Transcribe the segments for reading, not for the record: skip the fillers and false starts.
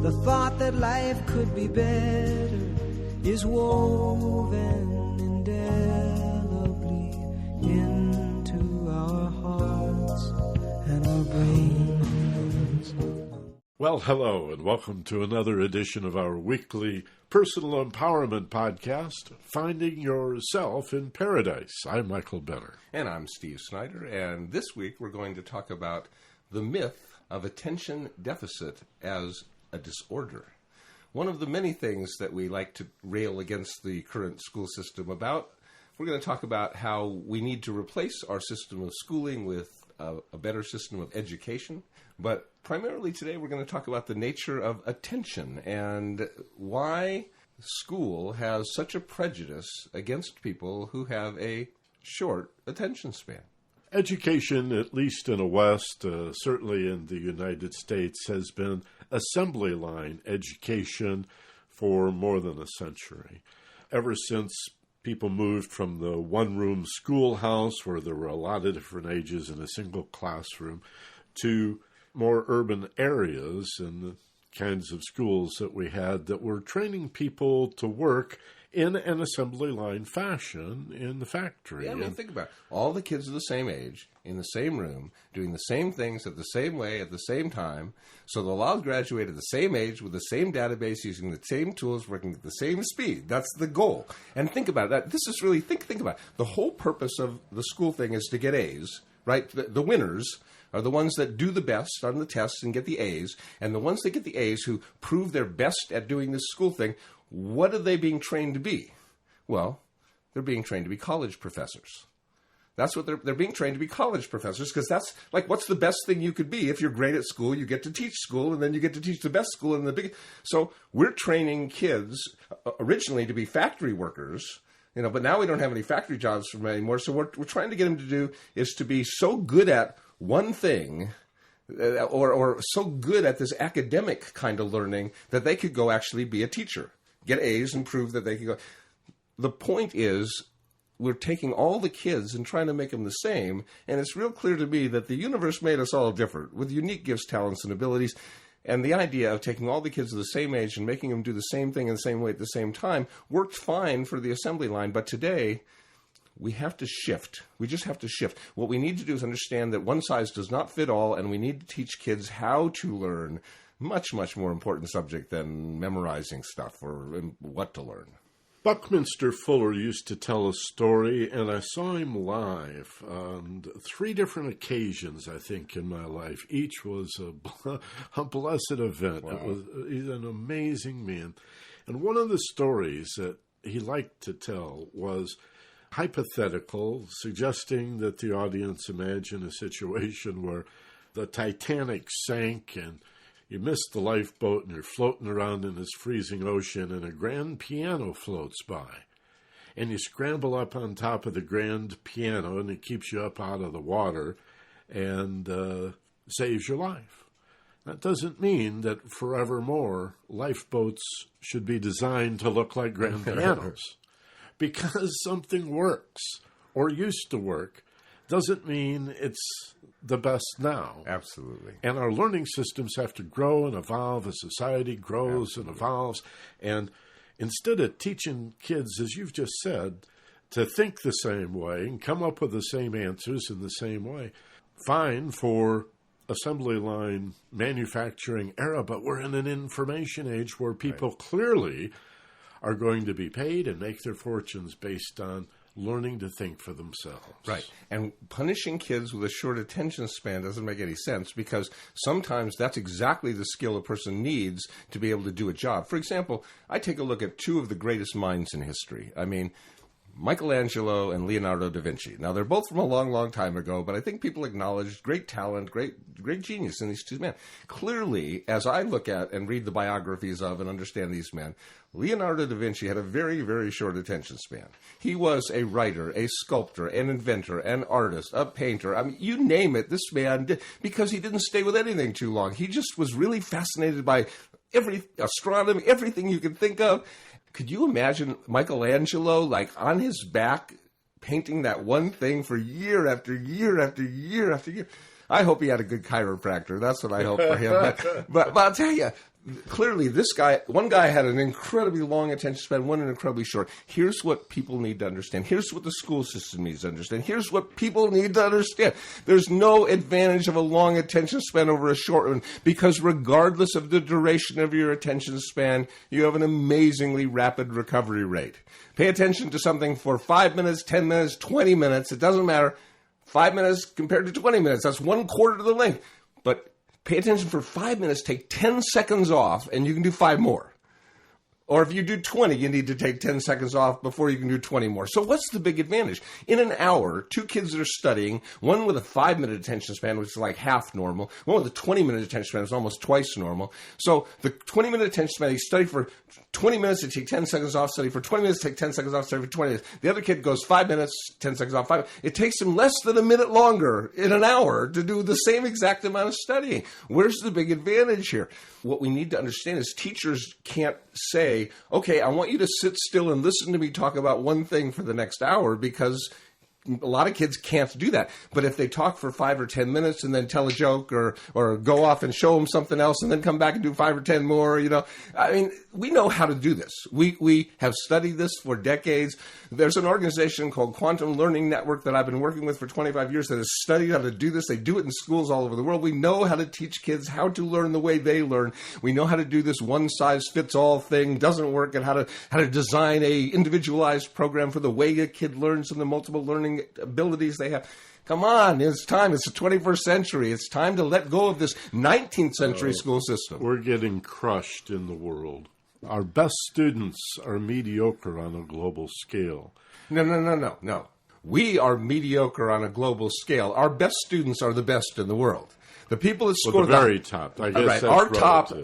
The thought that life could be better is woven indelibly into our hearts and our brains. Well, hello, and welcome to another edition of our weekly personal empowerment podcast, Finding Yourself in Paradise. I'm Michael Benner. And I'm Steve Snyder, and this week we're going to talk about the myth of attention deficit as a disorder. One of the many things that we like to rail against the current school system about, we're going to talk about how we need to replace our system of schooling with a better system of education. But primarily today we're going to talk about the nature of attention and why school has such a prejudice against people who have a short attention span. Education, at least in the West, certainly in the United States, has been assembly line education for more than a century. Ever since people moved from the one-room schoolhouse where there were a lot of different ages in a single classroom to more urban areas and the kinds of schools that we had that were training people to work in an assembly line fashion in the factory. Yeah, I mean, think about it. All the kids are the same age, in the same room, doing the same things at the same way at the same time. So they'll all graduate at the same age with the same database, using the same tools, working at the same speed. That's the goal. And think about it. This is really, think about it. The whole purpose of the school thing is to get A's, right? The winners are the ones that do the best on the tests and get the A's. And the ones that get the A's who prove they're best at doing this school thing, what are they being trained to be? Well, they're being trained to be college professors. That's what they're being trained to be college professors, because that's like, what's the best thing you could be? If you're great at school, you get to teach school, and then you get to teach the best school in the big. So we're training kids originally to be factory workers, but now we don't have any factory jobs for them anymore. So what we're trying to get them to do is to be so good at one thing, or so good at this academic kind of learning that they could go actually be a teacher, get A's and prove that they can go. The point is, we're taking all the kids and trying to make them the same, and it's real clear to me that the universe made us all different, with unique gifts, talents, and abilities, and the idea of taking all the kids of the same age and making them do the same thing in the same way at the same time worked fine for the assembly line, but today we have to shift. We just have to shift. What we need to do is understand that one size does not fit all, and we need to teach kids how to learn. Much, much more important subject than memorizing stuff or what to learn. Buckminster Fuller used to tell a story, and I saw him live on 3 different occasions, I think, in my life. Each was a blessed event. Wow. He's an amazing man. And one of the stories that he liked to tell was hypothetical, suggesting that the audience imagine a situation where the Titanic sank and you miss the lifeboat and you're floating around in this freezing ocean and a grand piano floats by. And you scramble up on top of the grand piano and it keeps you up out of the water and saves your life. That doesn't mean that forevermore lifeboats should be designed to look like grand pianos. Because something works or used to work doesn't mean it's the best now. Absolutely. And our learning systems have to grow and evolve as society grows and evolves. And instead of teaching kids, as you've just said, to think the same way and come up with the same answers in the same way, fine for assembly line manufacturing era, but we're in an information age where people clearly are going to be paid and make their fortunes based on learning to think for themselves. Right. And punishing kids with a short attention span doesn't make any sense, because sometimes that's exactly the skill a person needs to be able to do a job. For example, I take a look at 2 of the greatest minds in history. I mean, Michelangelo and Leonardo da Vinci. Now, they're both from a long, long time ago, but I think people acknowledge great talent, great genius in these 2 men. Clearly, as I look at and read the biographies of and understand these men, Leonardo da Vinci had a very, very short attention span. He was a writer, a sculptor, an inventor, an artist, a painter. I mean, you name it, this man did, because he didn't stay with anything too long. He just was really fascinated by astronomy, everything you can think of. Could you imagine Michelangelo, like, on his back, painting that one thing for year after year after year after year? I hope he had a good chiropractor. That's what I hope for him. But I'll tell you, clearly one guy had an incredibly long attention span, one an incredibly short. Here's what people need to understand. Here's what the school system needs to understand. Here's what people need to understand. There's no advantage of a long attention span over a short one, because regardless of the duration of your attention span, you have an amazingly rapid recovery rate. Pay attention to something for 5 minutes, 10 minutes, 20 minutes. It doesn't matter. 5 minutes compared to 20 minutes. That's 1/4 of the length. But pay attention for 5 minutes, take 10 seconds off, and you can do 5 more. Or if you do 20, you need to take 10 seconds off before you can do 20 more. So what's the big advantage? In an hour, 2 kids that are studying, one with a 5-minute attention span, which is like half normal, one with a 20-minute attention span is almost twice normal. So the 20-minute attention span, they study for 20 minutes, they take 10 seconds off, study for 20 minutes, take 10 seconds off, study for 20 minutes. The other kid goes 5 minutes, 10 seconds off, 5 minutes. It takes him less than a minute longer in an hour to do the same exact amount of studying. Where's the big advantage here? What we need to understand is teachers can't say, okay, I want you to sit still and listen to me talk about one thing for the next hour, because a lot of kids can't do that. But if they talk for 5 or 10 minutes and then tell a joke or go off and show them something else and then come back and do 5 or 10 more, I mean, we know how to do this. We have studied this for decades. There's an organization called Quantum Learning Network that I've been working with for 25 years that has studied how to do this. They do it in schools all over the world. We know how to teach kids how to learn the way they learn. We know how to do this one-size-fits-all thing doesn't work, and how to design a individualized program for the way a kid learns and the multiple learning abilities they have. Come on, it's time. It's the 21st century. It's time to let go of this 19th century school system. We're getting crushed in the world. Our best students are mediocre on a global scale. No. We are mediocre on a global scale. Our best students are the best in the world. The people that score the very top. I guess right.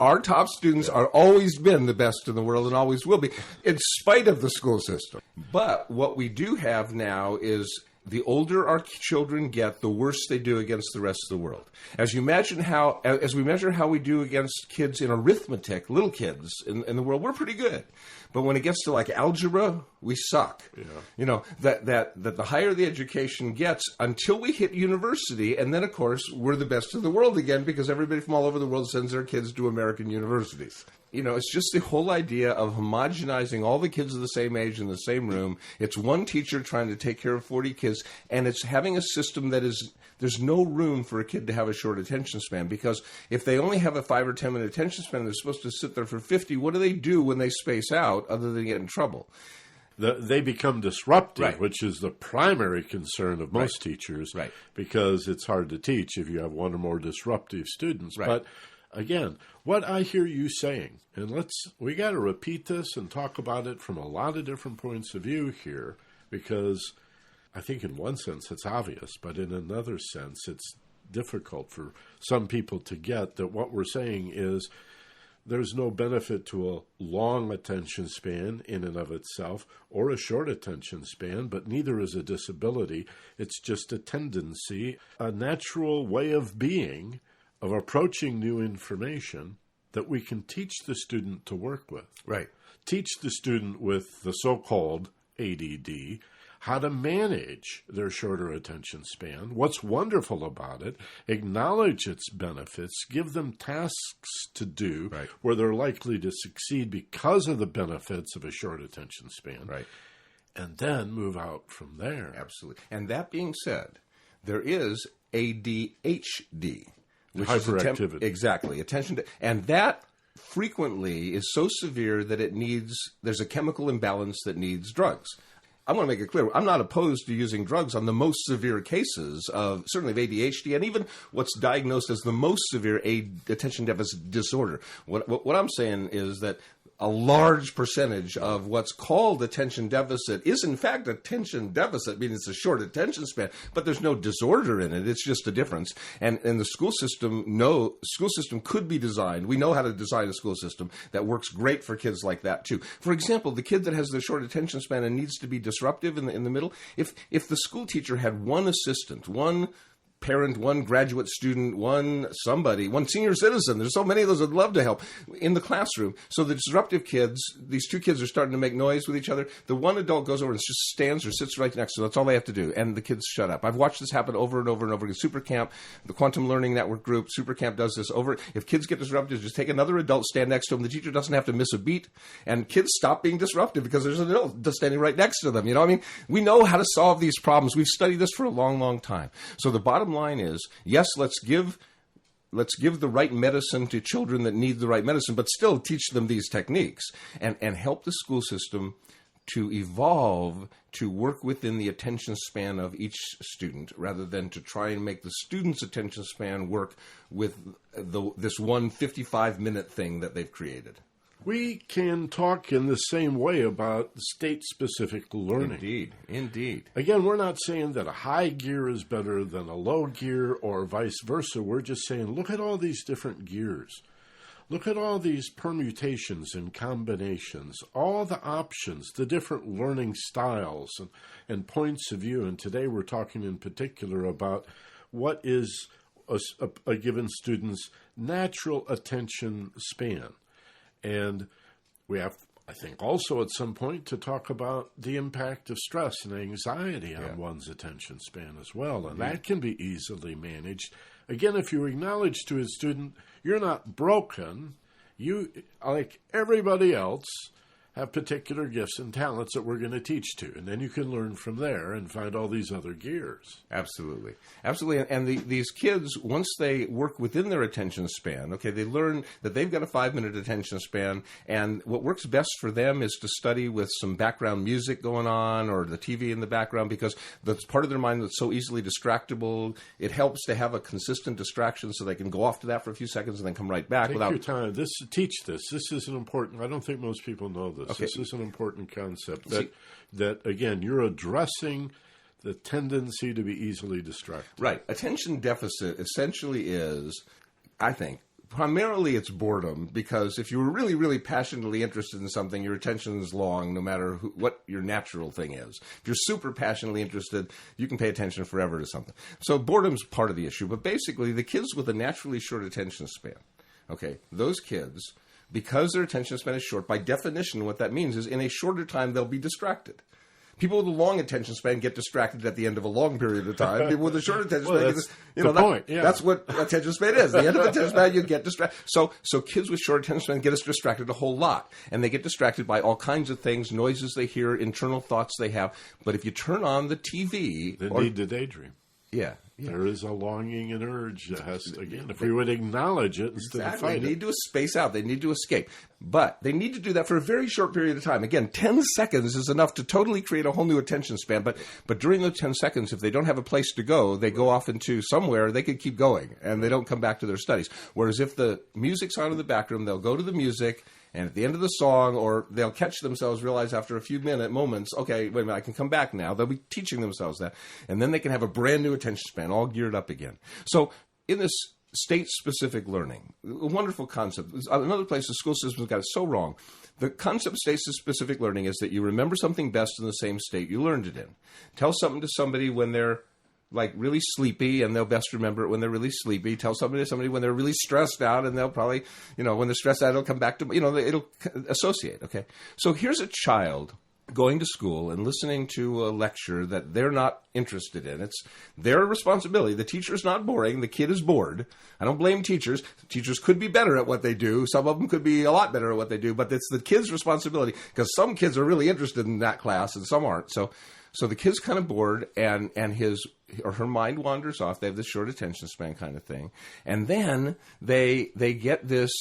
Our top students are always been the best in the world and always will be, in spite of the school system. But what we do have now is, the older our children get, the worse they do against the rest of the world. As we measure how we do against kids in arithmetic, little kids in the world, we're pretty good. But when it gets to like algebra, we suck. Yeah. That the higher the education gets until we hit university, and then of course we're the best in the world again, because everybody from all over the world sends their kids to American universities. It's just the whole idea of homogenizing all the kids of the same age in the same room. It's one teacher trying to take care of 40 kids, and it's having a system that is, there's no room for a kid to have a short attention span, because if they only have a 5 or 10 minute attention span and they're supposed to sit there for 50, what do they do when they space out other than get in trouble? They become disruptive, right, which is the primary concern of most teachers, right, because it's hard to teach if you have one or more disruptive students. Right. But again, what I hear you saying, and we got to repeat this and talk about it from a lot of different points of view here, because I think in one sense it's obvious, but in another sense it's difficult for some people to get that what we're saying is there's no benefit to a long attention span in and of itself or a short attention span, but neither is a disability. It's just a tendency, a natural way of being, of approaching new information that we can teach the student to work with. Right. Teach the student with the so-called ADD how to manage their shorter attention span, what's wonderful about it, acknowledge its benefits, give them tasks to do right, where they're likely to succeed because of the benefits of a short attention span, right, and then move out from there. Absolutely. And that being said, there is ADHD, which hyperactivity. Exactly. Attention to, and that frequently is so severe that there's a chemical imbalance that needs drugs. I want to make it clear, I'm not opposed to using drugs on the most severe cases certainly of ADHD, and even what's diagnosed as the most severe attention deficit disorder. What I'm saying is that a large percentage of what's called attention deficit is in fact attention deficit, meaning it's a short attention span, but there's no disorder in it. It's just a difference. And the school system could be designed. We know how to design a school system that works great for kids like that too. For example, the kid that has the short attention span and needs to be disruptive in the middle, if the school teacher had one assistant, one parent, one graduate student, one somebody, one senior citizen. There's so many of those that would love to help in the classroom. So the disruptive kids, these two kids are starting to make noise with each other. The one adult goes over and just stands or sits right next to them. That's all they have to do. And the kids shut up. I've watched this happen over and over and over again. Super Camp, the Quantum Learning Network group, Super Camp does this over. If kids get disruptive, just take another adult, stand next to them. The teacher doesn't have to miss a beat. And kids stop being disruptive because there's an adult just standing right next to them. You know, I mean, we know how to solve these problems. We've studied this for a long, long time. So the bottom line is, yes, let's give the right medicine to children that need the right medicine, but still teach them these techniques and help the school system to evolve to work within the attention span of each student rather than to try and make the student's attention span work with this one 55-minute thing that they've created. We can talk in the same way about state-specific learning. Indeed. Again, we're not saying that a high gear is better than a low gear or vice versa. We're just saying, look at all these different gears. Look at all these permutations and combinations, all the options, the different learning styles and points of view. And today we're talking in particular about what is a given student's natural attention span. And we have, I think, also at some point to talk about the impact of stress and anxiety on one's attention span as well. And that can be easily managed. Again, if you acknowledge to a student, you're not broken, you, like everybody else, have particular gifts and talents that we're going to teach to. And then you can learn from there and find all these other gears. Absolutely. And these kids, once they work within their attention span, okay, they learn that they've got a 5-minute attention span, and what works best for them is to study with some background music going on or the TV in the background, because that's part of their mind that's so easily distractible. It helps to have a consistent distraction so they can go off to that for a few seconds and then come right back. Take your time. Teach this. This is an important, I don't think most people know this. Okay. This is an important concept that, again, you're addressing the tendency to be easily distracted. Right. Attention deficit essentially is, I think, primarily it's boredom, because if you were really, really passionately interested in something, your attention is long no matter what your natural thing is. If you're super passionately interested, you can pay attention forever to something. So boredom's part of the issue. But basically, the kids with a naturally short attention span, okay, those kids, because their attention span is short, by definition, what that means is in a shorter time, they'll be distracted. People with a long attention span get distracted at the end of a long period of time. People with a short attention span, that's what attention span is. The end of attention span, you get distracted. So kids with short attention span get us distracted a whole lot. And they get distracted by all kinds of things, noises they hear, internal thoughts they have. But if you turn on the TV... They need to daydream. Yeah. There is a longing and urge that has to, again, if we would acknowledge it instead of fight it. They need to space out. They need to escape. But they need to do that for a very short period of time. Again, 10 seconds is enough to totally create a whole new attention span. But during those 10 seconds, if they don't have a place to go, they go off into somewhere, they could keep going, and they don't come back to their studies. Whereas if the music's on in the background, they'll go to the music, and at the end of the song, or they'll catch themselves, realize after a few moments, okay, wait a minute, I can come back now. They'll be teaching themselves that. And then they can have a brand new attention span, all geared up again. So in this state-specific learning, a wonderful concept. Another place the school system got it so wrong. The concept of state-specific learning is that you remember something best in the same state you learned it in. Tell something to somebody when they're like really sleepy, and they'll best remember it when they're really sleepy. Tell somebody to somebody when they're really stressed out, and they'll probably, when they're stressed out, it'll come back to, it'll associate, okay? So here's a child going to school and listening to a lecture that they're not interested in. It's their responsibility. The teacher's not boring. The kid is bored. I don't blame teachers. Teachers could be better at what they do. Some of them could be a lot better at what they do, but it's the kid's responsibility, because some kids are really interested in that class and some aren't. So the kid's kind of bored, and his or her mind wanders off. They have this short attention span kind of thing. And then they get this,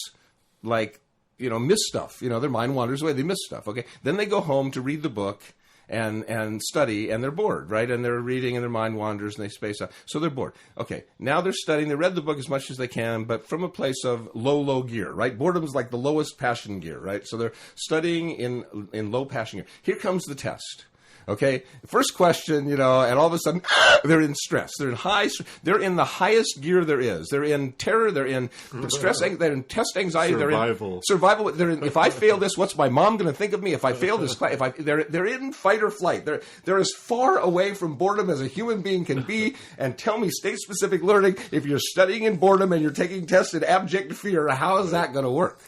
miss stuff. Their mind wanders away. They miss stuff, okay? Then they go home to read the book and study, and they're bored, right? And they're reading, and their mind wanders, and they space out. So they're bored. Okay, now they're studying. They read the book as much as they can, but from a place of low gear, right? Boredom's like the lowest passion gear, right? So they're studying in low passion gear. Here comes the test. Okay, first question, and all of a sudden they're in stress. They're in they're in the highest gear there is. They're in terror. They're in stress. They're in test anxiety. Survival. They're in survival. They're in, if I fail this, what's my mom going to think of me? If I fail this class, they're in fight or flight. They're as far away from boredom as a human being can be. And tell me, state-specific learning, if you're studying in boredom and you're taking tests in abject fear, how is that going to work?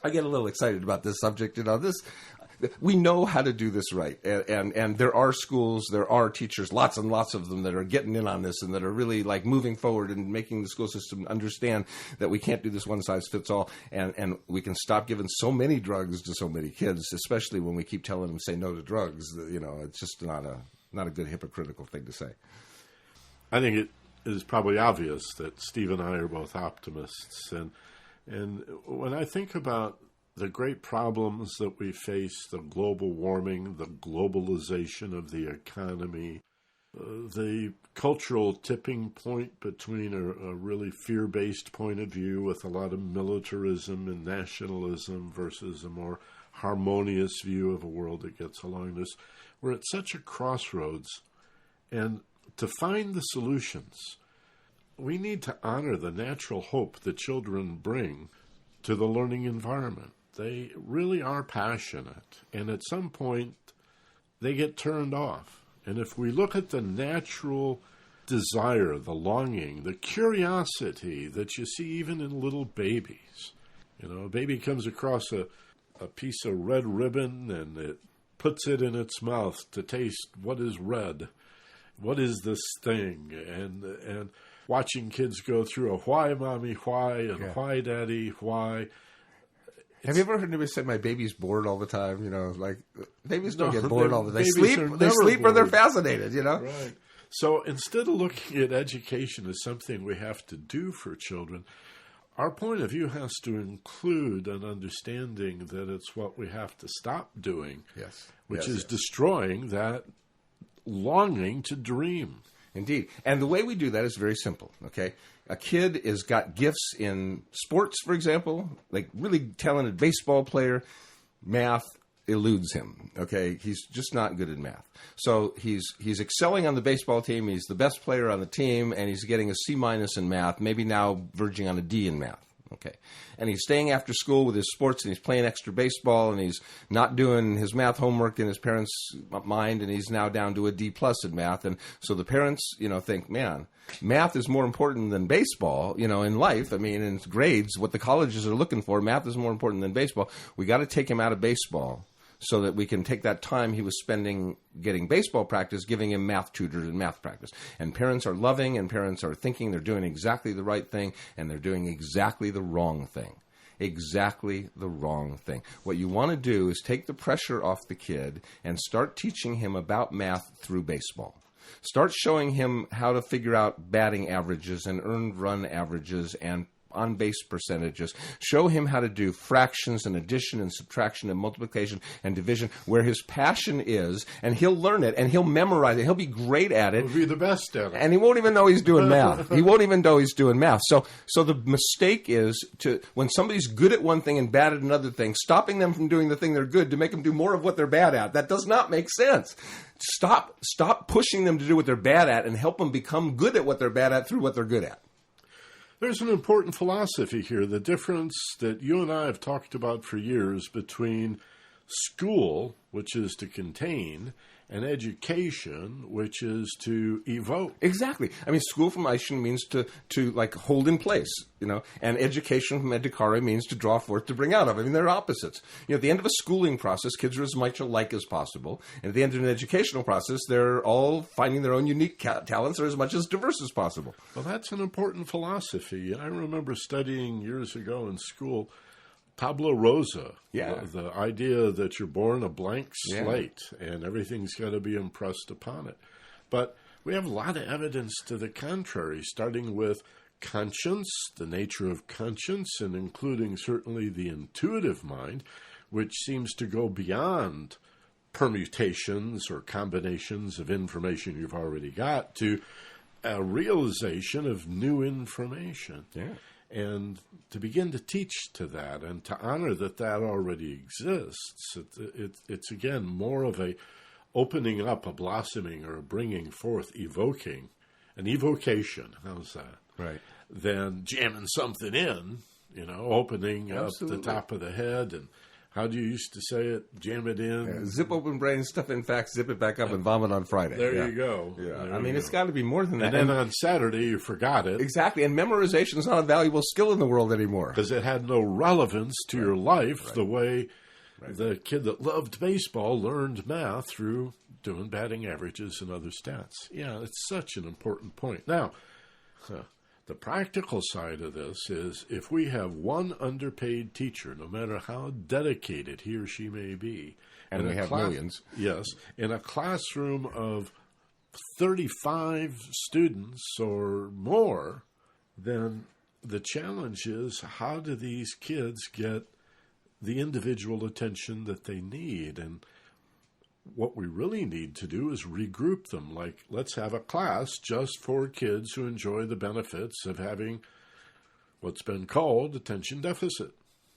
I get a little excited about this subject. We know how to do this right. And there are schools, there are teachers, lots and lots of them that are getting in on this and that are really like moving forward and making the school system understand that we can't do this one size fits all. And we can stop giving so many drugs to so many kids, especially when we keep telling them say no to drugs. It's just not a good hypocritical thing to say. I think it is probably obvious that Steve and I are both optimists. And when I think about the great problems that we face, the global warming, the globalization of the economy, the cultural tipping point between a really fear-based point of view with a lot of militarism and nationalism versus a more harmonious view of a world that gets along this. We're at such a crossroads. And to find the solutions, we need to honor the natural hope that children bring to the learning environment. They really are passionate, and at some point, they get turned off. And if we look at the natural desire, the longing, the curiosity that you see even in little babies, a baby comes across a piece of red ribbon and it puts it in its mouth to taste what is red, what is this thing, and watching kids go through a why, mommy, why, and why, daddy, why. Have you ever heard anybody say, my baby's bored all the time? Babies don't get bored all the time. They sleep or they're fascinated, Right. So instead of looking at education as something we have to do for children, our point of view has to include an understanding that it's what we have to stop doing, which is destroying that longing to dream. Indeed. And the way we do that is very simple, okay? A kid has got gifts in sports, for example, like really talented baseball player. Math eludes him, okay? He's just not good at math. So he's excelling on the baseball team. He's the best player on the team, and he's getting a C- in math, maybe now verging on a D in math. Okay. And he's staying after school with his sports, and he's playing extra baseball, and he's not doing his math homework in his parents' mind, and he's now down to a D+ in math. And so the parents, think, man, math is more important than baseball, in life. I mean, in grades, what the colleges are looking for, math is more important than baseball. We got to take him out of baseball so that we can take that time he was spending getting baseball practice, giving him math tutors and math practice. And parents are loving, and parents are thinking they're doing exactly the right thing, and they're doing exactly the wrong thing. Exactly the wrong thing. What you want to do is take the pressure off the kid and start teaching him about math through baseball. Start showing him how to figure out batting averages and earned run averages and on-base percentages. Show him how to do fractions and addition and subtraction and multiplication and division where his passion is, and he'll learn it, and he'll memorize it. He'll be great at it. He'll be the best at it. And he won't even know he's doing math. He won't even know he's doing math. So the mistake is when somebody's good at one thing and bad at another thing, stopping them from doing the thing they're good to make them do more of what they're bad at. That does not make sense. Stop pushing them to do what they're bad at and help them become good at what they're bad at through what they're good at. There's an important philosophy here, the difference that you and I have talked about for years between school, which is to contain, and education, which is to evoke. Exactly. I mean, school formation means to like hold in place, and education from educare means to draw forth, to bring out of. I mean, they're opposites. At the end of a schooling process, kids are as much alike as possible. And at the end of an educational process, they're all finding their own unique talents, or as much as diverse as possible. Well, that's an important philosophy. I remember studying years ago in school tabula rasa, the idea that you're born a blank slate and everything's got to be impressed upon it. But we have a lot of evidence to the contrary, starting with conscience, the nature of conscience, and including certainly the intuitive mind, which seems to go beyond permutations or combinations of information you've already got to a realization of new information. Yeah. And to begin to teach to that and to honor that already exists, it's again more of a opening up, a blossoming, or a bringing forth, evoking, an evocation, how's that? Right. Than jamming something in, opening Absolutely. up the top of the head. And how do you used to say it? Jam it in. Yeah, zip open brain, stuff in facts, zip it back up, and vomit on Friday. There you go. Yeah. It's got to be more than that. And then on Saturday, you forgot it. Exactly. And memorization is not a valuable skill in the world anymore. Because it had no relevance to your life the way the kid that loved baseball learned math through doing batting averages and other stats. Yeah, it's such an important point. Now, the practical side of this is if we have one underpaid teacher, no matter how dedicated he or she may be, and we have millions. Yes, in a classroom of 35 students or more, then the challenge is how do these kids get the individual attention that they need? And what we really need to do is regroup them. Like, let's have a class just for kids who enjoy the benefits of having what's been called attention deficit.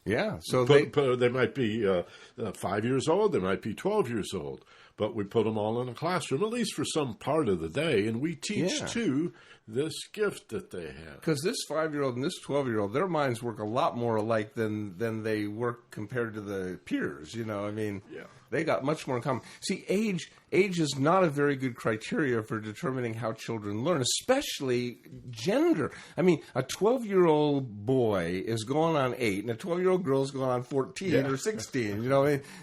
Yeah. So they might be 5 years old, they might be 12 years old, but we put them all in a classroom, at least for some part of the day, and we teach, too, this gift that they have. Because this 5-year-old and this 12-year-old, their minds work a lot more alike than they work compared to the peers, They got much more in common. See, age is not a very good criteria for determining how children learn, especially gender. A 12-year-old boy is going on 8, and a 12-year-old girl is going on 14 or 16.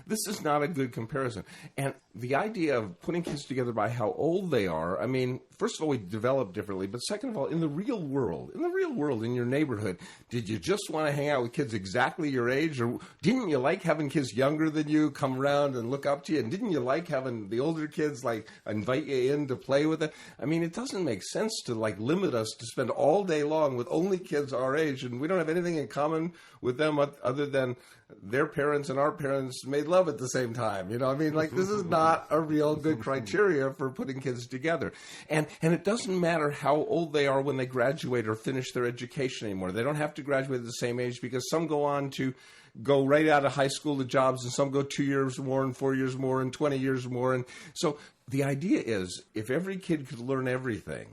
This is not a good comparison. And the idea of putting kids together by how old they are, first of all, we develop differently, but second of all, in the real world, in your neighborhood, did you just want to hang out with kids exactly your age, or didn't you like having kids younger than you come around and look up to you, and didn't you like having the older kids invite you in to play with it? It doesn't make sense to limit us to spend all day long with only kids our age, and we don't have anything in common with them other than their parents and our parents made love at the same time. This is not a real good criteria for putting kids together. And it doesn't matter how old they are when they graduate or finish their education anymore. They don't have to graduate at the same age, because some go on to go right out of high school to jobs, and some go 2 years more and 4 years more and 20 years more. And so the idea is, if every kid could learn everything,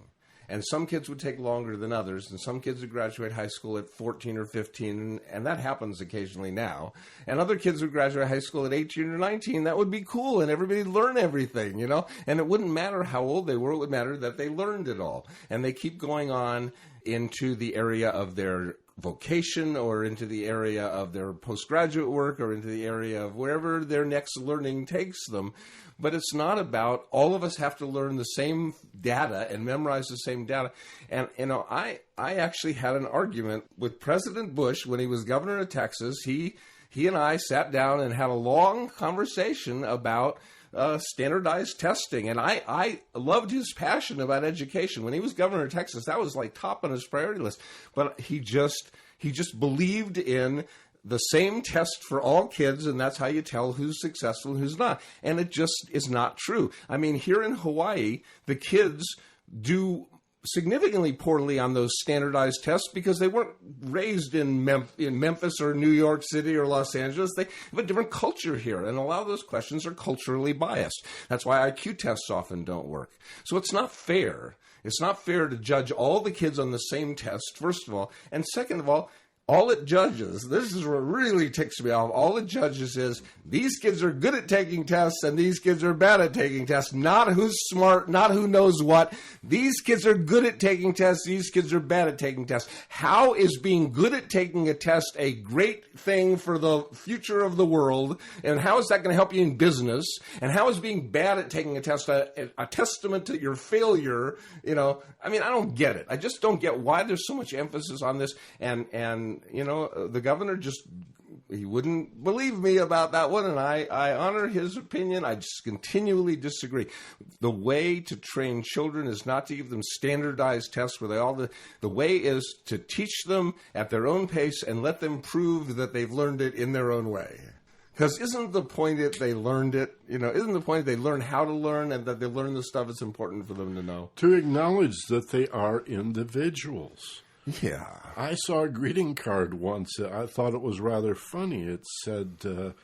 and some kids would take longer than others, and some kids would graduate high school at 14 or 15, and that happens occasionally now, and other kids would graduate high school at 18 or 19, that would be cool, and everybody would learn everything, And it wouldn't matter how old they were, it would matter that they learned it all. And they keep going on into the area of their vocation, or into the area of their postgraduate work, or into the area of wherever their next learning takes them. But it's not about all of us have to learn the same data and memorize the same data. And, I actually had an argument with President Bush when he was governor of Texas. He and I sat down and had a long conversation about standardized testing. And I loved his passion about education. When he was governor of Texas, that was top on his priority list. But he just believed in the same test for all kids, and that's how you tell who's successful and who's not. And it just is not true. Here in Hawaii, the kids do significantly poorly on those standardized tests because they weren't raised in Memphis or New York City or Los Angeles. They have a different culture here, and a lot of those questions are culturally biased. That's why IQ tests often don't work. So it's not fair. It's not fair to judge all the kids on the same test, first of all. And second of all it judges, this is what really ticks me off, all it judges is these kids are good at taking tests and these kids are bad at taking tests, not who's smart, not who knows what. These kids are good at taking tests, these kids are bad at taking tests. How is being good at taking a test a great thing for the future of the world? And how is that going to help you in business? And how is being bad at taking a test a testament to your failure? I don't get it. I just don't get why there's so much emphasis on this. And the governor he wouldn't believe me about that one, and I honor his opinion. I just continually disagree. The way to train children is not to give them standardized tests where the way is to teach them at their own pace and let them prove that they've learned it in their own way. Because isn't the point that they learned it? Isn't the point that they learn how to learn and that they learn the stuff that's important for them to know? To acknowledge that they are individuals. Yeah. I saw a greeting card once. I thought it was rather funny. It said,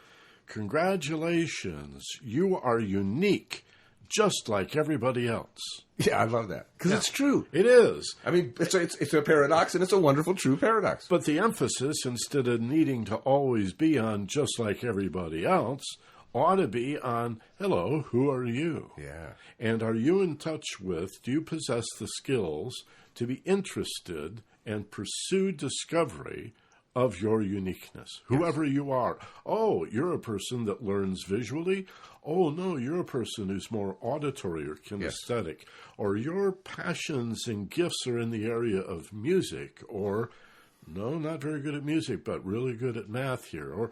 congratulations, you are unique, just like everybody else. Yeah, I love that. Because it's true. It is. I mean, it's a paradox, and it's a wonderful, true paradox. But the emphasis, instead of needing to always be on just like everybody else, ought to be on, hello, who are you? Yeah. And are you in touch with, do you possess the skills to be interested and pursue discovery of your uniqueness, whoever you are? Oh, you're a person that learns visually? Oh, no, you're a person who's more auditory or kinesthetic. Yes. Or your passions and gifts are in the area of music. Or, no, not very good at music, but really good at math here. Or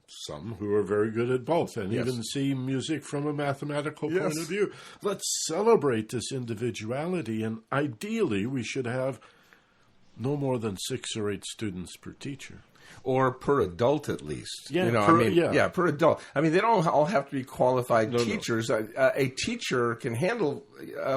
some who are very good at both and even see music from a mathematical point of view. Let's celebrate this individuality, and ideally we should have no more than 6 or 8 students per teacher. Or per adult, at least. Yeah, per adult. I mean, they don't all have to be qualified teachers. No. A teacher can handle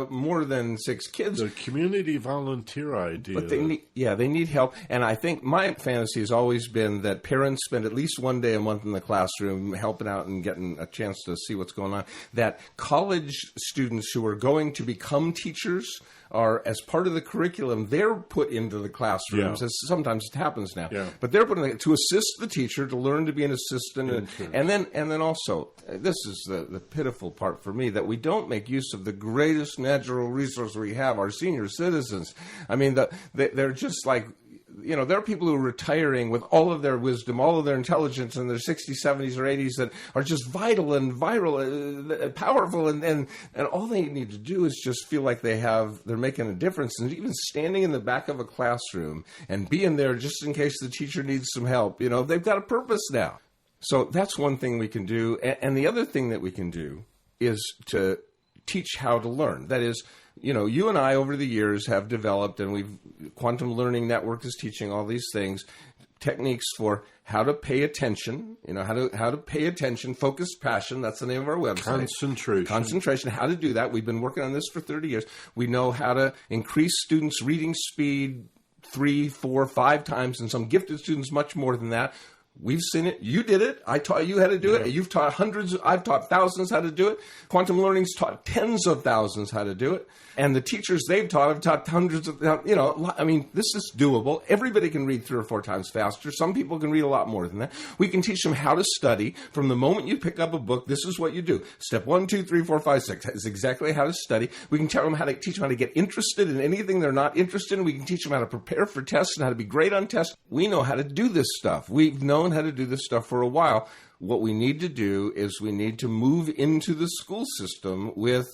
more than 6 kids. The community volunteer idea. But they need help. And I think my fantasy has always been that parents spend at least one day a month in the classroom helping out and getting a chance to see what's going on. That college students who are going to become teachers are, as part of the curriculum, they're put into the classrooms, as sometimes it happens now. Yeah. But they're put in to assist the teacher, to learn to be an assistant. And then also, this is the pitiful part for me, that we don't make use of the greatest natural resource we have, our senior citizens. I mean, they're just like, there are people who are retiring with all of their wisdom, all of their intelligence in their 60s, 70s, or 80s that are just vital and viral, powerful, and all they need to do is just feel like they're making a difference. And even standing in the back of a classroom and being there just in case the teacher needs some help, they've got a purpose now. So that's one thing we can do. And the other thing that we can do is to teach how to learn. That is, you and I over the years have developed, and Quantum Learning Network is teaching all these things, techniques for how to pay attention, how to pay attention, focused passion, that's the name of our website. Concentration, how to do that. We've been working on this for 30 years. We know how to increase students' reading speed 3, 4, 5 times, and some gifted students much more than that. We've seen it. You did it. I taught you how to do it. You've taught hundreds. I've taught thousands how to do it. Quantum Learning's taught tens of thousands how to do it. And the teachers they've taught have taught hundreds of, I mean, this is doable. Everybody can read 3 or 4 times faster. Some people can read a lot more than that. We can teach them how to study. From the moment you pick up a book, this is what you do. Step 1, 2, 3, 4, 5, 6 is exactly how to study. We can teach them how to get interested in anything they're not interested in. We can teach them how to prepare for tests and how to be great on tests. We know how to do this stuff. We've known how to do this stuff for a while. What we need to do is we need to move into the school system with,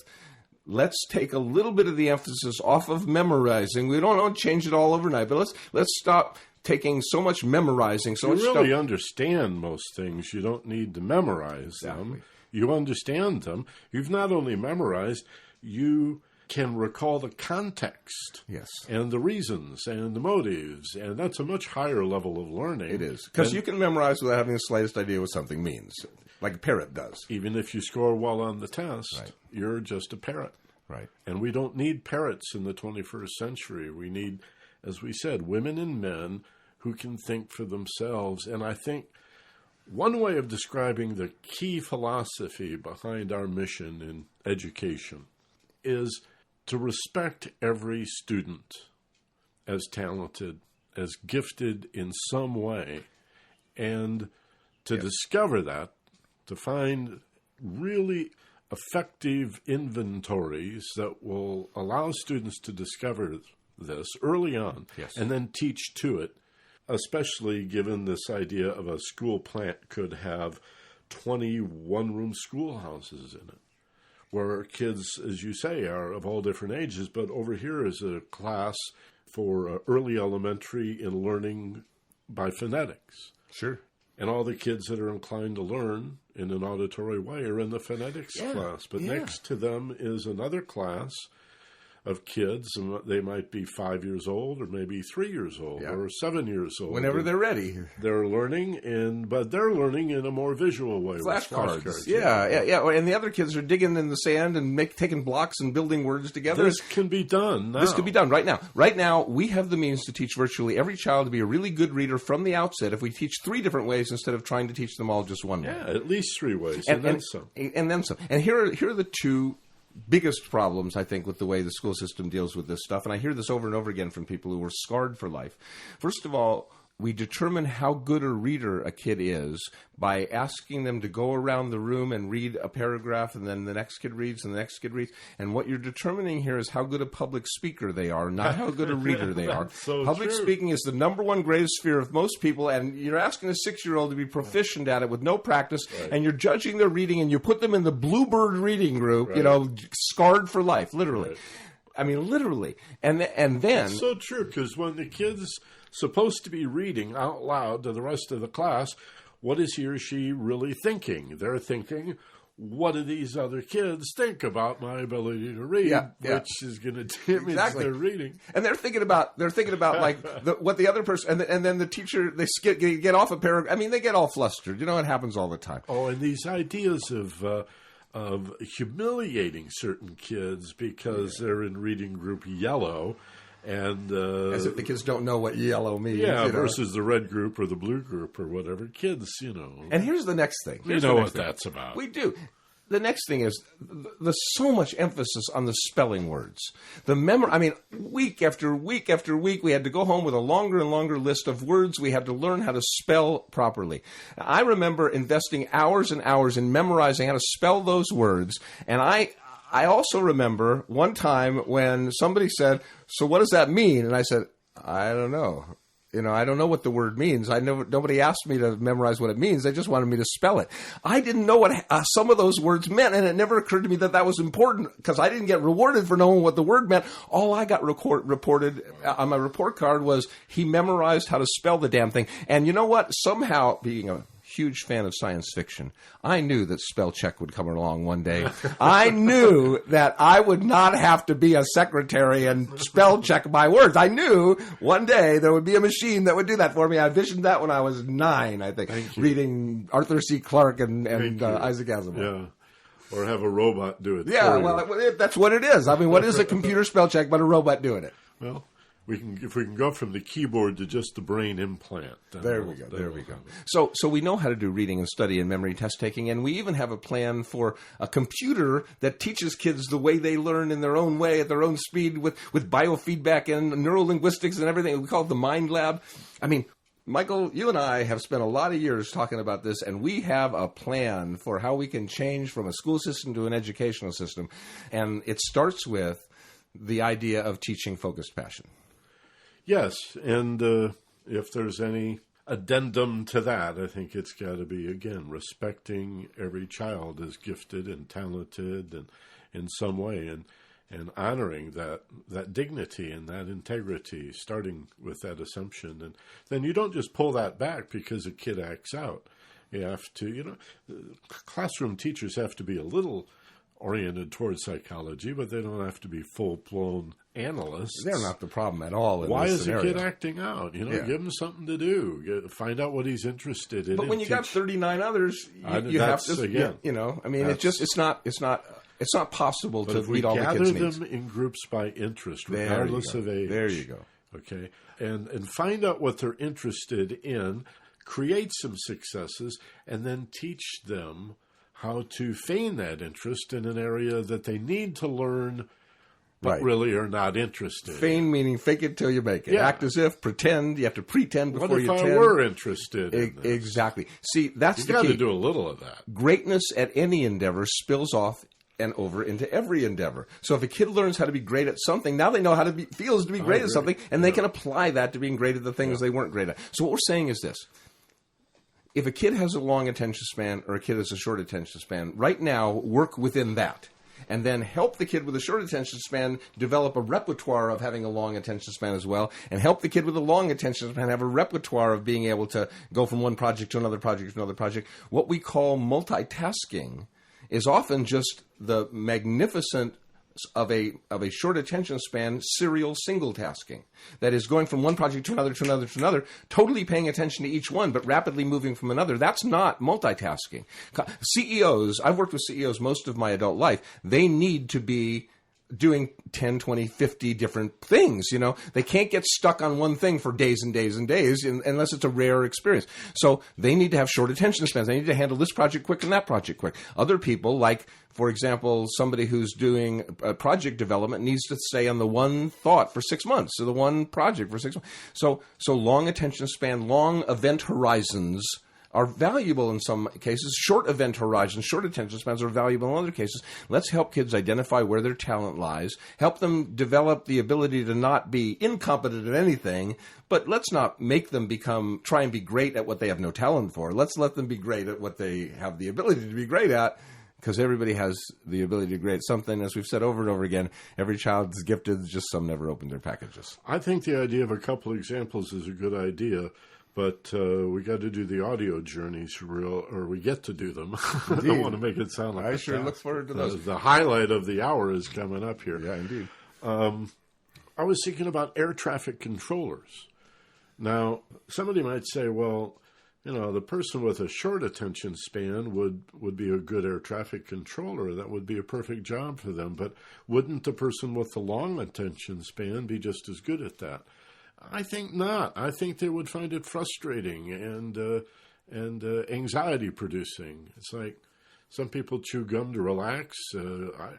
let's take a little bit of the emphasis off of memorizing. We don't want to change it all overnight, but let's stop taking so much memorizing. So you really understand most things. You don't need to memorize them. You understand them. You've not only memorized, you can recall the context and the reasons and the motives, and that's a much higher level of learning. It is. Because you can memorize without having the slightest idea what something means, like a parrot does. Even if you score well on the test, you're just a parrot. Right. And we don't need parrots in the 21st century. We need, as we said, women and men who can think for themselves. And I think one way of describing the key philosophy behind our mission in education is to respect every student as talented, as gifted in some way, and to discover that, to find really effective inventories that will allow students to discover this early on and then teach to it, especially given this idea of a school plant could have 20 one-room schoolhouses in it, where kids, as you say, are of all different ages. But over here is a class for early elementary in learning by phonetics. Sure. And all the kids that are inclined to learn in an auditory way are in the phonetics class. But next to them is another class of kids, and they might be 5 years old or maybe 3 years old or 7 years old. Whenever they're ready. They're learning, but they're learning in a more visual way. Flashcards. Yeah. And the other kids are digging in the sand and taking blocks and building words together. This can be done now. This could be done right now. Right now, we have the means to teach virtually every child to be a really good reader from the outset if we teach 3 different ways instead of trying to teach them all just one way. Yeah, at least 3 ways, and then some. And then some. And here are the 2 biggest problems, I think, with the way the school system deals with this stuff. And I hear this over and over again from people who were scarred for life. First of all, we determine how good a reader a kid is by asking them to go around the room and read a paragraph, and then the next kid reads, and the next kid reads. And what you're determining here is how good a public speaker they are, not how good a reader they are. So public speaking is the number one greatest fear of most people, and you're asking a 6-year-old to be proficient at it with no practice, and you're judging their reading, and you put them in the Bluebird reading group, scarred for life, literally. Right. I mean, literally. And then... It's so true, because when the kid's supposed to be reading out loud to the rest of the class, what is he or she really thinking? They're thinking, what do these other kids think about my ability to read, which is going to damage their reading. And they're thinking about like what the other person, and then the teacher, they get off a paragraph. I mean, they get all flustered. You know, it happens all the time. Oh, and these ideas of humiliating certain kids because they're in reading group yellow. And as if the kids don't know what yellow means. Yeah, versus the red group or the blue group or whatever. Kids, And here's the next thing. You know what that's about. We do. The next thing is there's so much emphasis on the spelling words. Week after week after week, we had to go home with a longer and longer list of words we had to learn how to spell properly. I remember investing hours and hours in memorizing how to spell those words, and I also remember one time when somebody said, "So what does that mean?" And I said, "I don't know. I don't know what the word means. Nobody asked me to memorize what it means. They just wanted me to spell it." I didn't know what some of those words meant, and it never occurred to me that was important because I didn't get rewarded for knowing what the word meant. All I got reported on my report card was he memorized how to spell the damn thing. And you know what? Somehow, being a huge fan of science fiction, I knew that spell check would come along one day. I knew that I would not have to be a secretary and spell check my words. I knew one day there would be a machine that would do that for me. I visioned that when I was 9, I think, reading Arthur C. Clarke and Isaac Asimov. Yeah. Or have a robot do it. Yeah, well, that's what it is. I mean, what is a computer spell check but a robot doing it? Well, if we can go from the keyboard to just the brain implant. There we go. So we know how to do reading and study and memory test taking, and we even have a plan for a computer that teaches kids the way they learn in their own way, at their own speed, with biofeedback and neurolinguistics and everything. We call it the Mind Lab. I mean, Michael, you and I have spent a lot of years talking about this, and we have a plan for how we can change from a school system to an educational system. And it starts with the idea of teaching focused passion. Yes, and if there's any addendum to that, I think it's got to be, again, respecting every child as gifted and talented and in some way, and honoring that dignity and that integrity, starting with that assumption. And then you don't just pull that back because a kid acts out. You have to, classroom teachers have to be a little oriented towards psychology, but they don't have to be full-blown analysts. They're not the problem at all in Why this is scenario. a kid acting out? Give him something to do. Find out what he's interested in. But when you got 39 others, you have to. Again, it's not possible to meet all the kids' needs. Gather them in groups by interest, regardless of age. There you go. Okay, and find out what they're interested in. Create some successes, and then teach them how to feign that interest in an area that they need to learn, but really are not interested. Feign meaning fake it till you make it. Yeah. Act as if, pretend. You have to pretend before you attend. What if I were interested in this? Exactly. See, that's the key. You've got to do a little of that. Greatness at any endeavor spills off and over into every endeavor. So if a kid learns how to be great at something, now they know how to feels to be great at something, and they can apply that to being great at the things they weren't great at. So what we're saying is this. If a kid has a long attention span or a kid has a short attention span, right now work within that. And then help the kid with a short attention span develop a repertoire of having a long attention span as well. And help the kid with a long attention span have a repertoire of being able to go from one project to another project to another project. What we call multitasking is often just the magnificent of a short attention span, serial single tasking. That is, going from one project to another, to another, to another, totally paying attention to each one, but rapidly moving from another. That's not multitasking. CEOs, I've worked with CEOs most of my adult life, they need to be doing 10, 20, 50 different things, you know. They can't get stuck on one thing for days and days and days unless it's a rare experience. So they need to have short attention spans. They need to handle this project quick and that project quick. Other people, like, for example, somebody who's doing project development needs to stay on the one thought for 6 months, or the one project for 6 months. So long attention span, long event horizons are valuable in some cases. Short event horizons, short attention spans are valuable in other cases. Let's help kids identify where their talent lies, help them develop the ability to not be incompetent at anything, but let's not make them try and be great at what they have no talent for. Let's let them be great at what they have the ability to be great at, because everybody has the ability to be great at something. As we've said over and over again, every child is gifted, just some never open their packages. I think the idea of a couple examples is a good idea. But we got to do the audio journeys or we get to do them. I don't want to make it sound like I sure look forward to those. The highlight of the hour is coming up here. Yeah, indeed. I was thinking about air traffic controllers. Now, somebody might say, well, you know, the person with a short attention span would be a good air traffic controller. That would be a perfect job for them. But wouldn't the person with the long attention span be just as good at that? I think not. I think they would find it frustrating and anxiety producing. It's like some people chew gum to relax.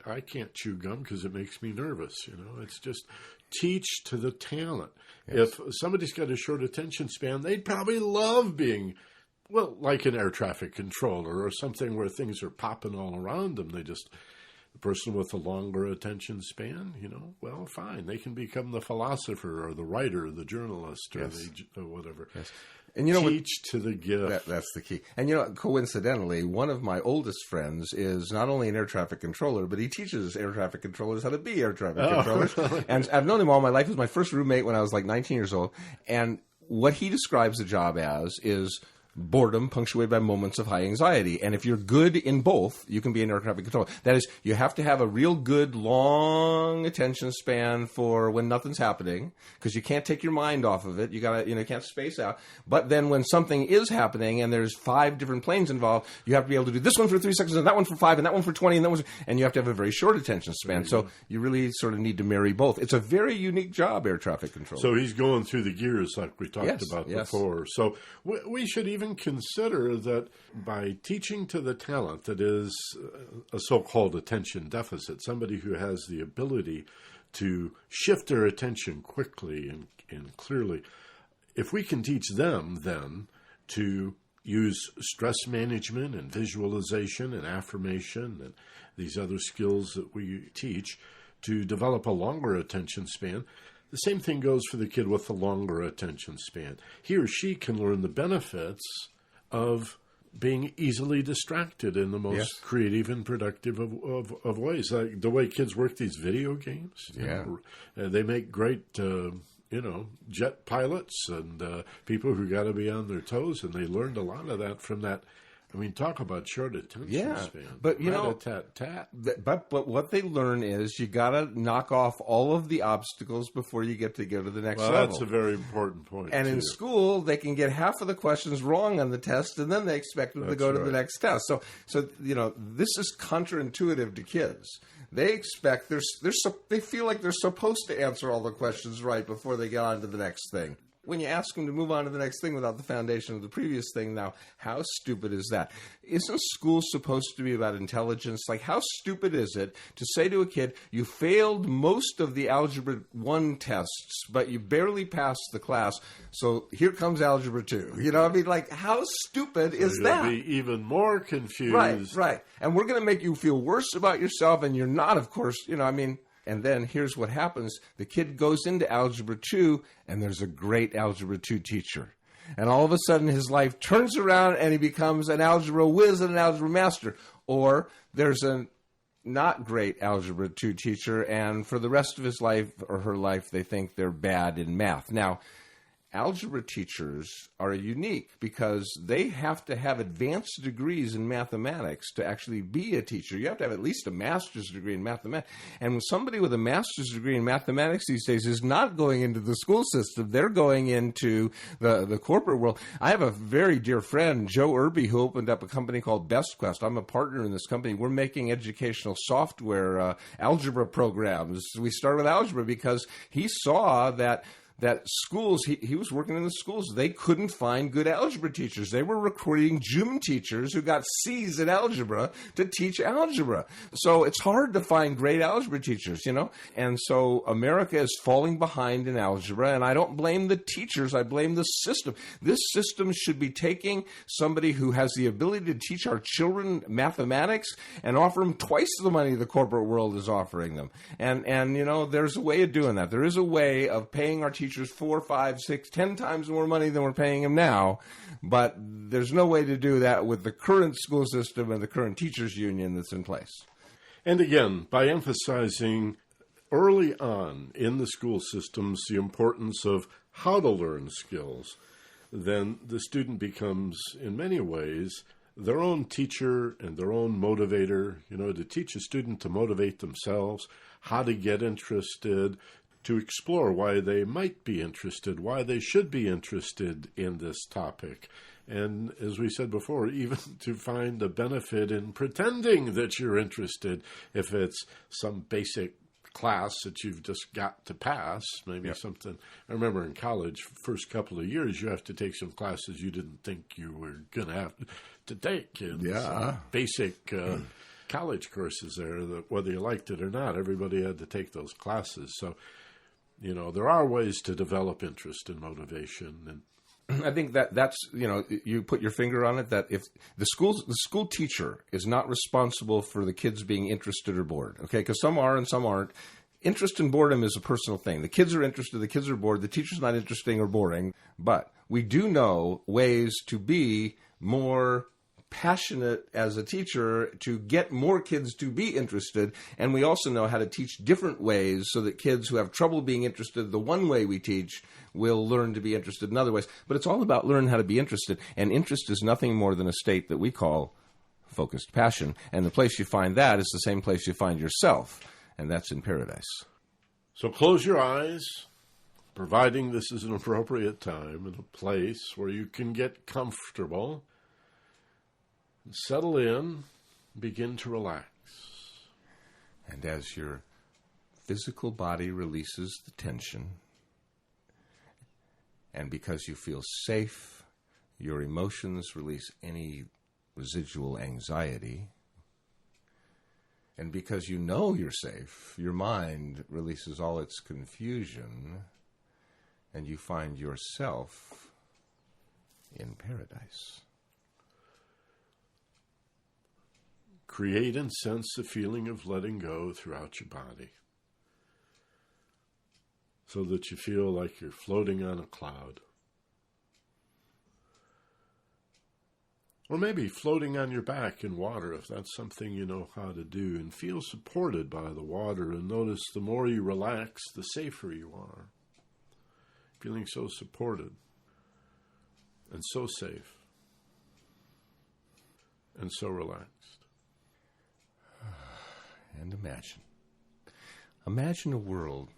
I can't chew gum because it makes me nervous. You know, it's just teach to the talent. Yes. If somebody's got a short attention span, they'd probably love being, well, like an air traffic controller or something where things are popping all around them. The person with a longer attention span, you know, well, fine. They can become the philosopher or the writer or the journalist or whatever. Yes. And you know, teach to the gift. That's the key. And you know, coincidentally, one of my oldest friends is not only an air traffic controller, but he teaches air traffic controllers how to be air traffic controllers. And I've known him all my life. He was my first roommate when I was like 19 years old. And what he describes the job as is boredom punctuated by moments of high anxiety. And if you're good in both, you can be an air traffic controller. That is, you have to have a real good, long attention span for when nothing's happening, because you can't take your mind off of it. You gotta, you can't space out. But then when something is happening and there's 5 different planes involved, you have to be able to do this one for 3 seconds and that one for 5 and that one for 20 and that one, and you have to have a very short attention span. So you really sort of need to marry both. It's a very unique job, air traffic controller. So he's going through the gears like we talked about before. So we should even consider that by teaching to the talent that is a so-called attention deficit, somebody who has the ability to shift their attention quickly and clearly, if we can teach them then to use stress management and visualization and affirmation and these other skills that we teach to develop a longer attention span, the same thing goes for the kid with the longer attention span. He or she can learn the benefits of being easily distracted in the most creative and productive of ways. Like the way kids work these video games. They make great, jet pilots and people who got to be on their toes, and they learned a lot of that from that. I mean, talk about short attention span. But but what they learn is you got to knock off all of the obstacles before you get to go to the next level. That's a very important point. And in school, they can get half of the questions wrong on the test, and then they expect them to go to the next test. So this is counterintuitive to kids. They expect they feel like they're supposed to answer all the questions right before they get on to the next thing. When you ask them to move on to the next thing without the foundation of the previous thing, now, how stupid is that? Isn't school supposed to be about intelligence? Like, how stupid is it to say to a kid, you failed most of the Algebra 1 tests, but you barely passed the class, so here comes Algebra 2. You know, I mean, like, how stupid is that? You'll be even more confused. Right. And we're going to make you feel worse about yourself, and you're not, of course, And then here's what happens. The kid goes into Algebra 2, and there's a great Algebra 2 teacher. And all of a sudden, his life turns around, and he becomes an Algebra whiz and an Algebra master. Or there's a not great Algebra 2 teacher, and for the rest of his life or her life, they think they're bad in math. Now, algebra teachers are unique because they have to have advanced degrees in mathematics to actually be a teacher. You have to have at least a master's degree in mathematics. And somebody with a master's degree in mathematics these days is not going into the school system. They're going into the corporate world. I have a very dear friend, Joe Irby, who opened up a company called BestQuest. I'm a partner in this company. We're making educational software, algebra programs. We started with algebra because he saw that schools, he was working in the schools, they couldn't find good algebra teachers. They were recruiting gym teachers who got C's in algebra to teach algebra. So it's hard to find great algebra teachers, you know? And so America is falling behind in algebra, and I don't blame the teachers, I blame the system. This system should be taking somebody who has the ability to teach our children mathematics and offer them twice the money the corporate world is offering them. And you know, there's a way of doing that. There is a way of paying our teachers 4, 5, 6, 10 times more money than we're paying them now, but there's no way to do that with the current school system and the current teachers union that's in place. And again, by emphasizing early on in the school systems the importance of how to learn skills, then the student becomes, in many ways, their own teacher and their own motivator, you know, to teach a student to motivate themselves, how to get interested, to explore why they might be interested, why they should be interested in this topic. And as we said before, even to find a benefit in pretending that you're interested, if it's some basic class that you've just got to pass, maybe something. I remember in college, first couple of years, you have to take some classes you didn't think you were going to have to take. Some basic college courses there, that whether you liked it or not, everybody had to take those classes. So, you know, there are ways to develop interest and motivation. And I think that's, you know, you put your finger on it, that if the school teacher is not responsible for the kids being interested or bored, okay, because some are and some aren't. Interest and boredom is a personal thing. The kids are interested, the kids are bored, the teacher's not interesting or boring, but we do know ways to be more passionate as a teacher to get more kids to be interested, and we also know how to teach different ways so that kids who have trouble being interested the one way we teach will learn to be interested in other ways. But it's all about learning how to be interested, and interest is nothing more than a state that we call focused passion, and the place you find that is the same place you find yourself, and that's in paradise. So close your eyes, providing this is an appropriate time and a place where you can get comfortable. Settle in, begin to relax. And as your physical body releases the tension, and because you feel safe, your emotions release any residual anxiety. And because you know you're safe, your mind releases all its confusion, and you find yourself in paradise. Create and sense the feeling of letting go throughout your body, so that you feel like you're floating on a cloud. Or maybe floating on your back in water, if that's something you know how to do, and feel supported by the water, and notice the more you relax, the safer you are. Feeling so supported and so safe and so relaxed. And imagine a world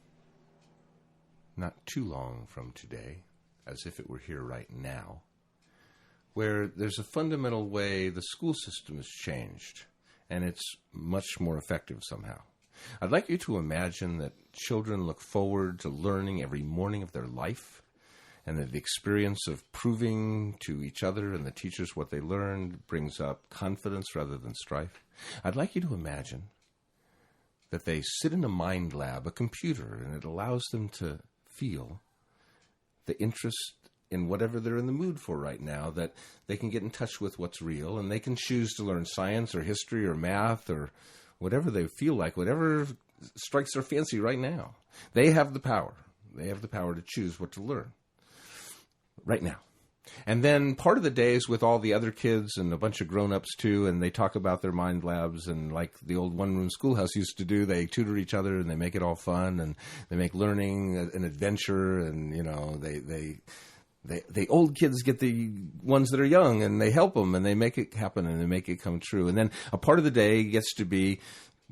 not too long from today, as if it were here right now, where there's a fundamental way the school system has changed, and it's much more effective somehow. I'd like you to imagine that children look forward to learning every morning of their life, and that the experience of proving to each other and the teachers what they learned brings up confidence rather than strife. I'd like you to imagine that they sit in a mind lab, a computer, and it allows them to feel the interest in whatever they're in the mood for right now, that they can get in touch with what's real, and they can choose to learn science or history or math or whatever they feel like, whatever strikes their fancy right now. They have the power. They have the power to choose what to learn right now. And then part of the day is with all the other kids and a bunch of grown-ups too, and they talk about their mind labs, and like the old one-room schoolhouse used to do, they tutor each other and they make it all fun, and they make learning an adventure, and, you know, the old kids get the ones that are young, and they help them, and they make it happen, and they make it come true. And then a part of the day gets to be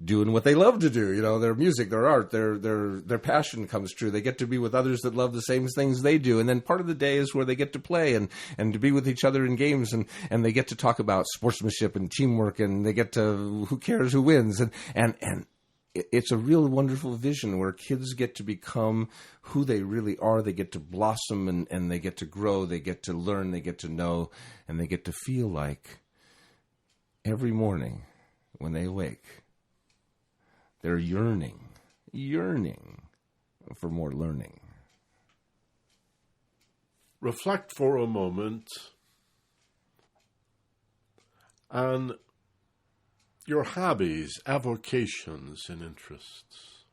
doing what they love to do, you know, their music, their art, their passion comes true. They get to be with others that love the same things they do. And then part of the day is where they get to play and to be with each other in games, and they get to talk about sportsmanship and teamwork, and they get to, who cares who wins. And it's a real wonderful vision where kids get to become who they really are. They get to blossom, and they get to grow. They get to learn. They get to know, and they get to feel like every morning when they wake, they're yearning for more learning. Reflect for a moment on your hobbies, avocations, and interests.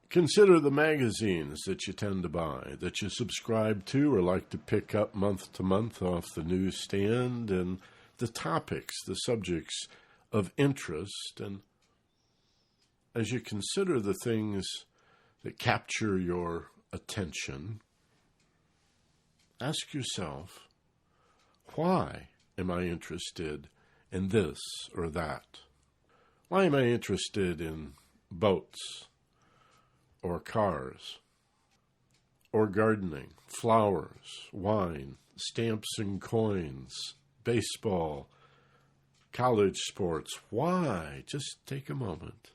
Consider the magazines that you tend to buy, that you subscribe to or like to pick up month to month off the newsstand, and the topics, the subjects of interest. And as you consider the things that capture your attention, ask yourself, why am I interested in this or that? Why am I interested in boats or cars or gardening, flowers, wine, stamps and coins, baseball, college sports? Why? Just take a moment.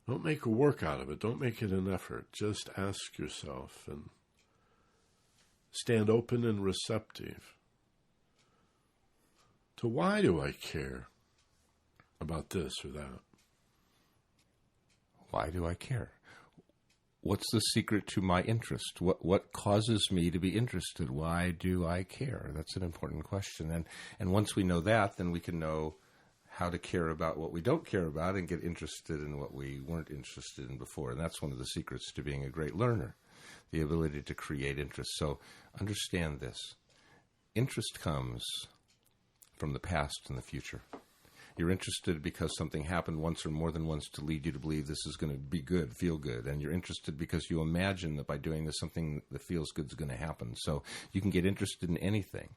Don't make a work out of it. Don't make it an effort. Just ask yourself and stand open and receptive to, why do I care about this or that? Why do I care? What's the secret to my interest? What causes me to be interested? Why do I care? That's an important question. And once we know that, then we can know how to care about what we don't care about and get interested in what we weren't interested in before. And that's one of the secrets to being a great learner, the ability to create interest. So understand this. Interest comes from the past and the future. You're interested because something happened once or more than once to lead you to believe this is going to be good, feel good. And you're interested because you imagine that by doing this, something that feels good is going to happen. So you can get interested in anything.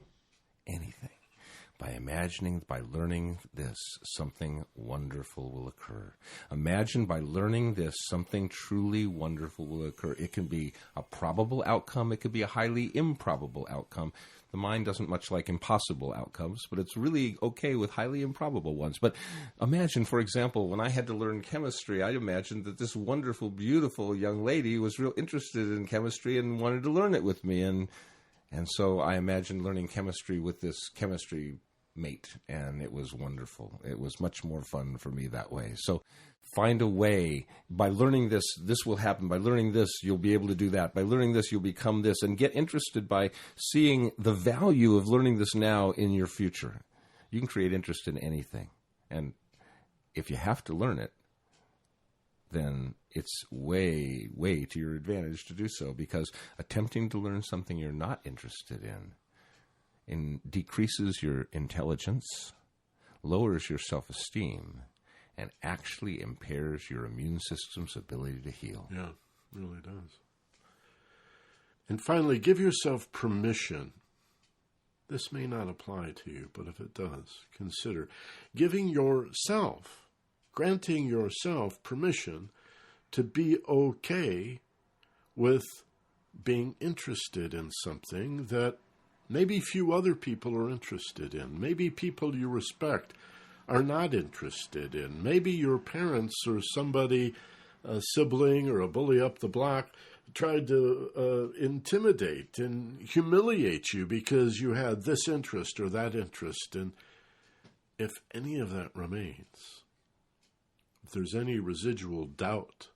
By imagining, by learning this, something wonderful will occur. Imagine by learning this, something truly wonderful will occur. It can be a probable outcome. It could be a highly improbable outcome. The mind doesn't much like impossible outcomes, but it's really okay with highly improbable ones. But imagine, for example, when I had to learn chemistry, I imagined that this wonderful, beautiful young lady was real interested in chemistry and wanted to learn it with me. And so I imagined learning chemistry with this chemistry mate, and it was wonderful. It was much more fun for me that way. So find a way. By learning this, this will happen. By learning this, you'll be able to do that. By learning this, you'll become this. And get interested by seeing the value of learning this now in your future. You can create interest in anything. And if you have to learn it, then it's way, way to your advantage to do so, because attempting to learn something you're not interested in decreases your intelligence, lowers your self-esteem, and actually impairs your immune system's ability to heal. Yeah, it really does. And finally, give yourself permission. This may not apply to you, but if it does, consider granting yourself permission to be okay with being interested in something that maybe few other people are interested in. Maybe people you respect are not interested in. Maybe your parents or somebody, a sibling or a bully up the block, tried to intimidate and humiliate you because you had this interest or that interest. And if any of that remains, if there's any residual doubt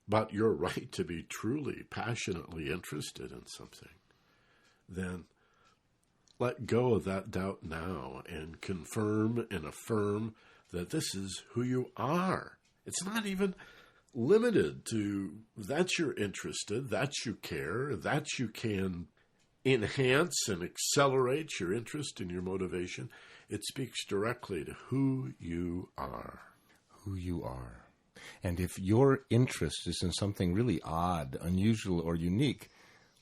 about your right to be truly, passionately interested in something, then let go of that doubt now and confirm and affirm that this is who you are. It's not even limited to that you're interested, that you care, that you can enhance and accelerate your interest and your motivation. It speaks directly to who you are. Who you are. And if your interest is in something really odd, unusual, or unique,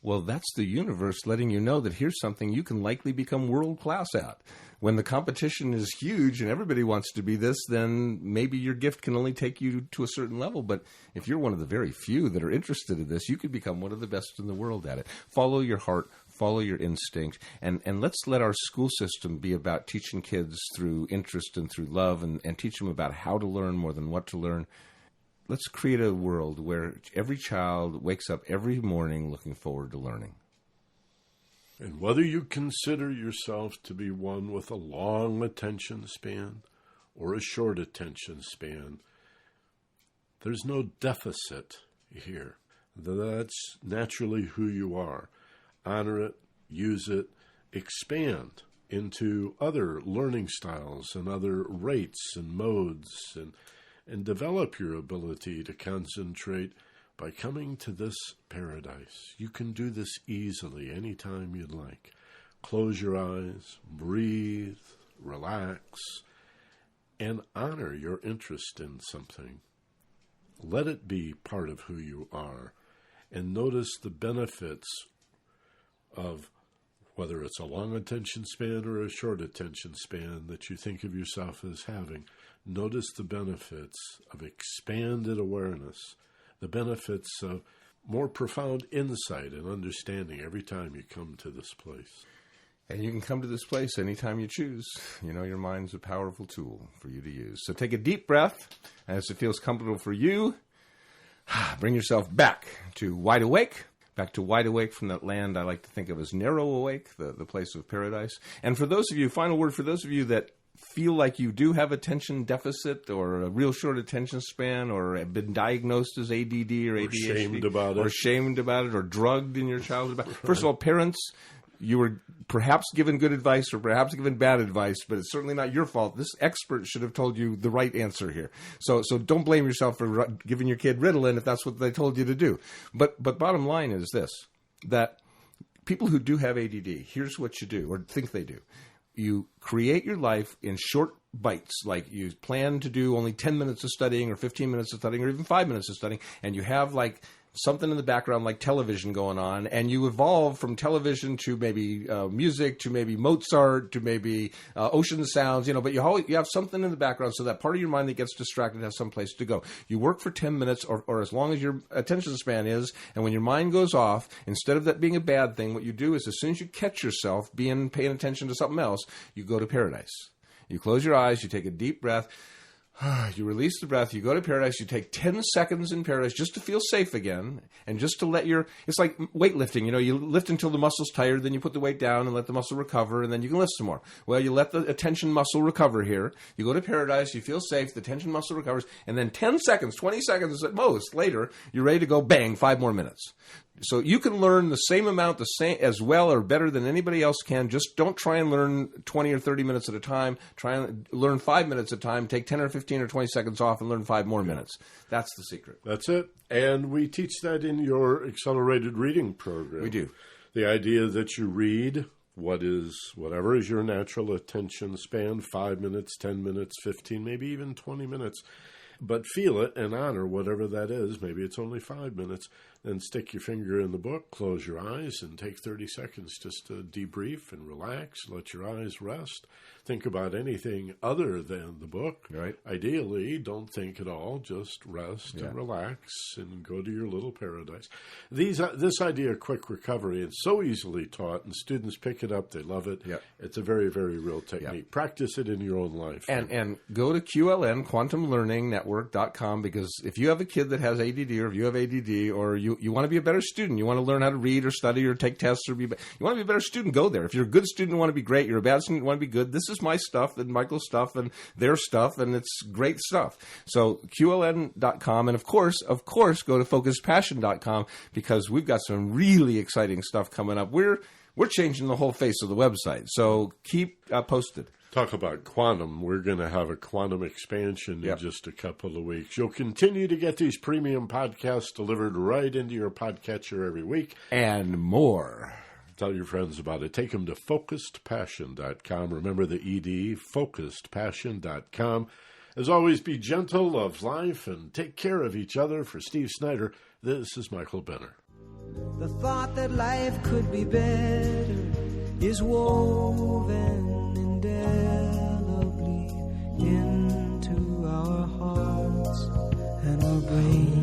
well, that's the universe letting you know that here's something you can likely become world-class at. When the competition is huge and everybody wants to be this, then maybe your gift can only take you to a certain level. But if you're one of the very few that are interested in this, you could become one of the best in the world at it. Follow your heart, follow your instinct, and let's let our school system be about teaching kids through interest and through love and teach them about how to learn more than what to learn. Let's create a world where every child wakes up every morning looking forward to learning. And whether you consider yourself to be one with a long attention span or a short attention span, there's no deficit here. That's naturally who you are. Honor it, use it, expand into other learning styles and other rates and modes, and develop your ability to concentrate by coming to this paradise. You can do this easily anytime you'd like. Close your eyes, breathe, relax, and honor your interest in something. Let it be part of who you are, and notice the benefits of whether it's a long attention span or a short attention span that you think of yourself as having. Notice the benefits of expanded awareness, the benefits of more profound insight and understanding every time you come to this place. And you can come to this place anytime you choose. You know, your mind's a powerful tool for you to use. So take a deep breath, and as it feels comfortable for you, bring yourself back to wide awake. Back to wide awake from that land I like to think of as narrow awake, the place of paradise. And for those of you, final word, for those of you that feel like you do have attention deficit or a real short attention span or have been diagnosed as ADD or ADHD. Or shamed about it or drugged in your childhood. First of all, parents, you were perhaps given good advice or perhaps given bad advice, but it's certainly not your fault. This expert should have told you the right answer here. So don't blame yourself for giving your kid Ritalin if that's what they told you to do. But bottom line is this, that people who do have ADD, here's what you do, or think they do. You create your life in short bites, like you plan to do only 10 minutes of studying or 15 minutes of studying or even 5 minutes of studying, and you have like something in the background like television going on, and you evolve from television to maybe music, to maybe Mozart, to maybe ocean sounds, but you have something in the background so that part of your mind that gets distracted has some place to go. You work for 10 minutes or as long as your attention span is, and when your mind goes off, instead of that being a bad thing, what you do is as soon as you catch yourself paying attention to something else, you go to paradise. You close your eyes, you take a deep breath, you release the breath, you go to paradise, you take 10 seconds in paradise just to feel safe again, and just to let it's like weightlifting, you lift until the muscle's tired, then you put the weight down and let the muscle recover, and then you can lift some more. Well, you let the attention muscle recover here, you go to paradise, you feel safe, the tension muscle recovers, and then 10 seconds, 20 seconds at most later, you're ready to go, bang, 5 more minutes. So you can learn the same amount, the same as well or better than anybody else can. Just don't try and learn 20 or 30 minutes at a time. Try and learn 5 minutes at a time. Take 10 or 15 or 20 seconds off and learn 5 more minutes. That's the secret. That's it. And we teach that in your accelerated reading program. We do. The idea that you read whatever is your natural attention span, 5 minutes, 10 minutes, 15, maybe even 20 minutes. But feel it and honor whatever that is. Maybe it's only 5 minutes. Then stick your finger in the book, close your eyes, and take 30 seconds just to debrief and relax. Let your eyes rest. Think about anything other than the book. Right. Ideally, don't think at all. Just rest and relax and go to your little paradise. This idea of quick recovery is so easily taught, and students pick it up. They love it. Yep. It's a very, very real technique. Yep. Practice it in your own life. And go to QLN, quantumlearningnetwork.com, because if you have a kid that has ADD, or if you have ADD, or you want to be a better student, you want to learn how to read or study or take tests, or you want to be a better student, go there. If you're a good student, you want to be great. You're a bad student, you want to be good. This is my stuff and Michael's stuff and their stuff, and it's great stuff. So QLN.com, and of course, go to FocusPassion.com, because we've got some really exciting stuff coming up. We're changing the whole face of the website, so keep posted. Talk about quantum. We're going to have a quantum expansion in just a couple of weeks. You'll continue to get these premium podcasts delivered right into your podcatcher every week. And more. Tell your friends about it. Take them to focusedpassion.com. Remember the ED, focusedpassion.com. As always, be gentle, love life, and take care of each other. For Steve Snyder, this is Michael Benner. The thought that life could be better is woven indelibly into our hearts and our brains.